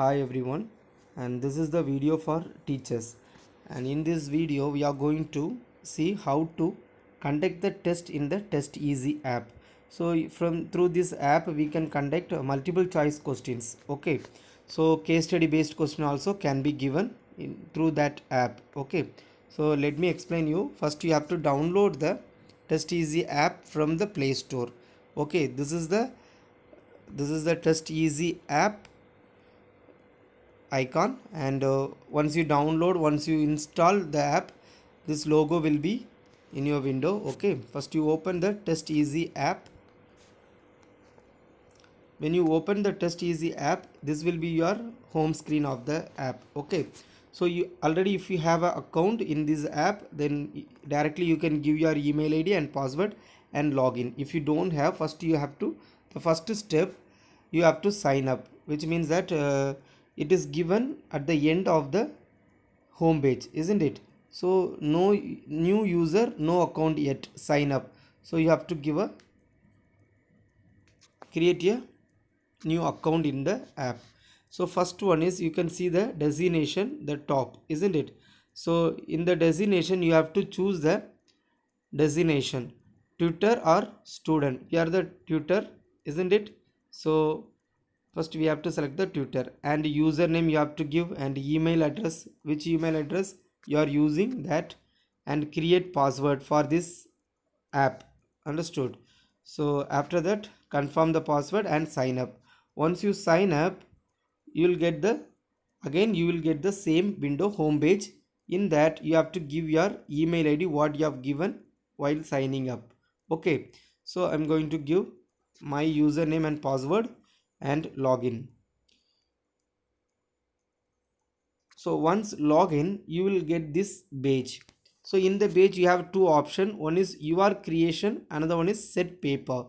Hi everyone, and this is the video for teachers, and in this video we are going to see how to conduct the test in the Test Easy app. So from through this app we can conduct multiple choice questions. Okay, so case study based question also can be given through that app. Okay, so let me explain you. First you have to download the Test Easy app from the Play Store. Okay, this is the Test Easy app icon, and once you install the app, this logo will be in your window. Okay, first you open the Test Easy app. When you open the Test Easy app, this will be your home screen of the app. Okay, so you already, if you have an account in this app, then directly you can give your email id and password and login. If you don't have, the first step, you have to sign up, which means that it is given at the end of the home page, isn't it? So no new user, no account yet, sign up. So you have to create a new account in the app. So first one is, you can see the designation, the top, isn't it? So in the designation you have to choose the designation, tutor or student. You are the tutor, isn't it? So first we have to select the tutor, and username you have to give, and email address, which email address you are using that, and create password for this app. Understood? So after that, confirm the password and sign up. Once you sign up, you will get the same window, home page. In that you have to give your email id what you have given while signing up. Okay, so I'm going to give my username and password and login. So once login, you will get this page. So in the page you have two options. One is your creation, another one is set paper.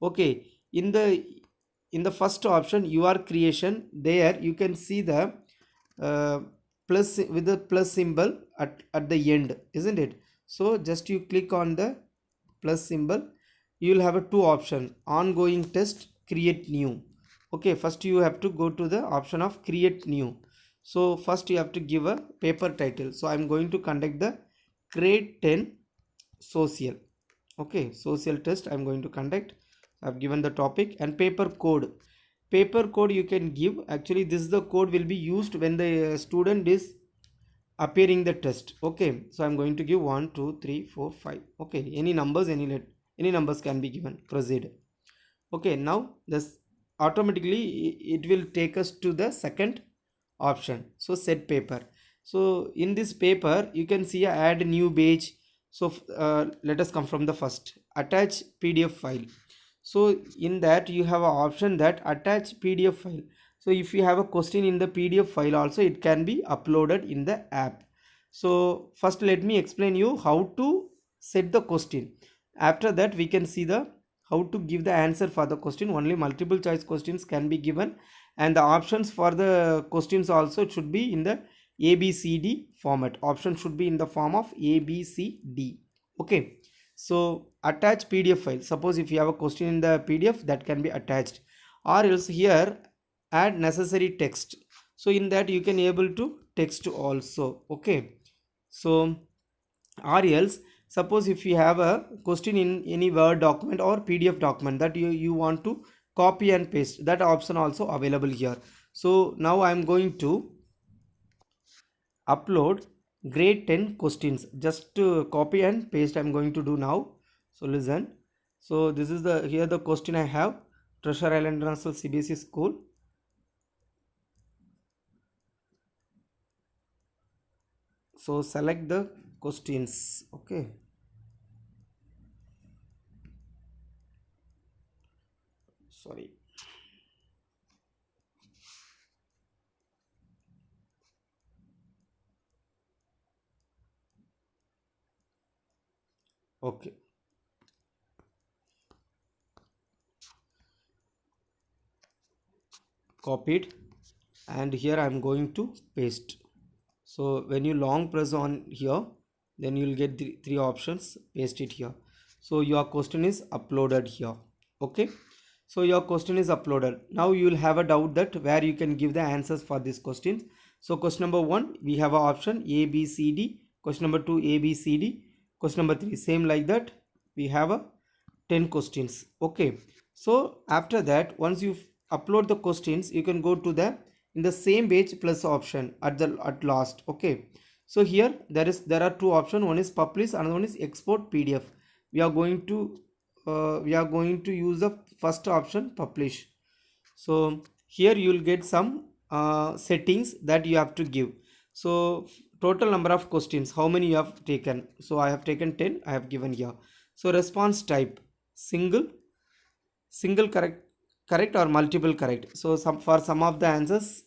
Okay, in the first option, your creation, there you can see the uh, plus with the plus symbol at the end, isn't it? So just you click on the plus symbol, you will have a two option: ongoing test, create new. Okay, first you have to go to the option of create new. So first you have to give a paper title. So I'm going to conduct the grade 10 social. Okay, social test I'm going to conduct. I've given the topic and paper code. Paper code you can give. Actually, this is the code will be used when the student is appearing the test. Okay, so I'm going to give 1 2 3 4 5. Okay, any numbers can be given. Proceed. Okay, now this automatically it will take us to the second option. So set paper. So in this paper you can see add new page. So let us come from the first, attach pdf file. So in that you have an option that attach pdf file. So if you have a question in the pdf file also, it can be uploaded in the app. So first let me explain you how to set the question. After that we can see the how to give the answer for the question. Only multiple choice questions can be given, and the options for the questions also should be in the abcd format. Option should be in the form of abcd. Okay, so attach pdf file. Suppose if you have a question in the pdf, that can be attached, or else here add necessary text. So in that you can able to text also. Okay, so or else, suppose if you have a question in any word document or pdf document that you want to copy and paste, that option also available here. So now I am going to upload grade 10 questions. Just to copy and paste I'm going to do now. So listen. So this is the here the question I have: Treasure Island International CBSE school. So select the questions. Okay, sorry. Okay, copied, and here I'm going to paste. So when you long press on here, then you will get the three options. Paste it here. So your question is uploaded here. Okay, So your question is uploaded. Now you will have a doubt that where you can give the answers for these questions. So question number 1, we have a option A, B, C, D. Question number 2, A, B, C, D. Question number 3, same like that. We have a 10 questions. Okay. So after that, once you upload the questions, you can go to the in the same page plus option at last. Okay. So here there are two options. One is publish, another one is export PDF. We are going to use the first option, publish. So here you will get some settings that you have to give. So total number of questions, how many you have taken. So I have taken 10, I have given here. So response type, single correct or multiple correct. So for some of the answers,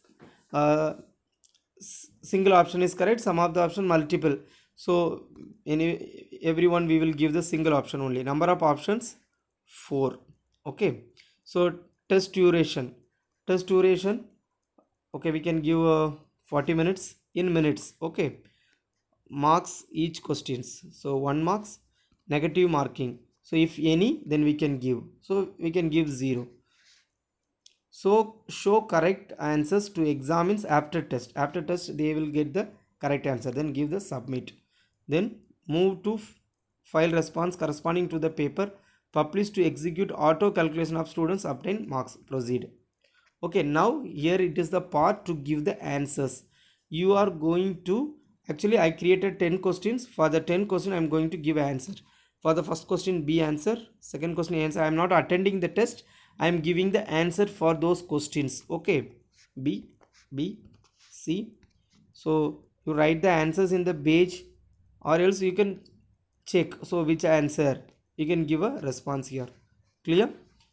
uh, single option is correct, some of the option multiple. So everyone we will give the single option only. Number of options 4. Okay. So test duration, okay, we can give 40 minutes in minutes. Okay. Marks each questions, so 1 marks. Negative marking, so if any then we can give, so we can give 0. So show correct answers to examines after test. After test they will get the correct answer, then give the submit. Then move to file response corresponding to the paper. Publish to execute auto calculation of students obtain marks. Proceed. Okay, now here it is the part to give the answers. You are going to, actually I created 10 questions. For the 10 question I am going to give answer. For the first question B answer, second question A answer. I am not attending the test, I am giving the answer for those questions. Okay, B, C. So you write the answers in the page, or else you can check, so which answer you can give a response here. Clear?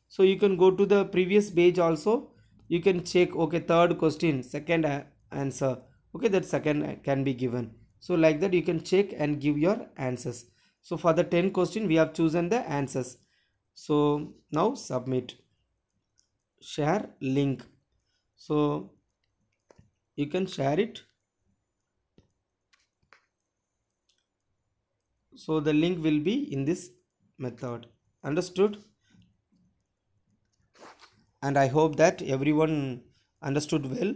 So you can go to the previous page also, you can check. Okay, third question, second answer, okay, that second can be given. So like that you can check and give your answers. So for the 10 question we have chosen the answers. So now submit, share link. So you can share it. So the link will be in this method. Understood? And I hope that everyone understood well.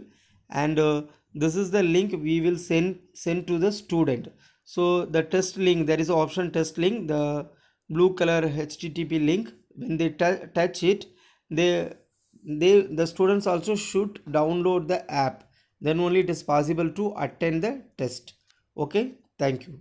And this is the link we will send to the student. So the test link, there is an option test link, the blue color HTTP link. When they touch it, the students also should download the app, then only it is possible to attend the test. Okay, thank you.